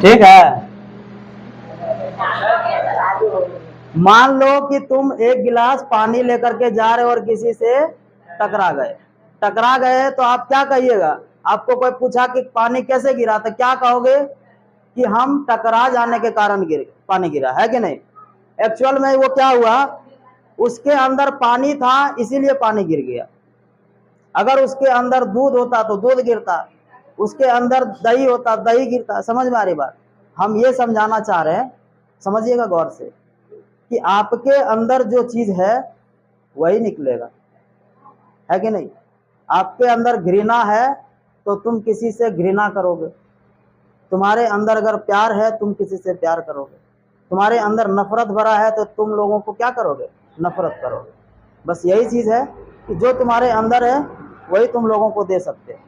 ठीक है। मान लो कि तुम एक गिलास पानी लेकर के जा रहे हो और किसी से टकरा गए तो आप क्या कहिएगा? आपको कोई पूछा कि पानी कैसे गिरा, तो क्या कहोगे कि हम टकरा जाने के कारण पानी गिरा, है कि नहीं? एक्चुअल में वो क्या हुआ, उसके अंदर पानी था इसीलिए पानी गिर गया। अगर उसके अंदर दूध होता तो दूध गिरता, उसके अंदर दही होता दही गिरता। समझ में आ रही बात? हम ये समझाना चाह रहे हैं, समझिएगा गौर से, कि आपके अंदर जो चीज है वही निकलेगा, है कि नहीं? आपके अंदर घृणा है तो तुम किसी से घृणा करोगे, तुम्हारे अंदर अगर प्यार है तुम किसी से प्यार करोगे, तुम्हारे अंदर नफरत भरा है तो तुम लोगों को क्या करोगे? नफरत करोगे। बस यही चीज है कि जो तुम्हारे अंदर है वही तुम लोगों को दे सकते हो।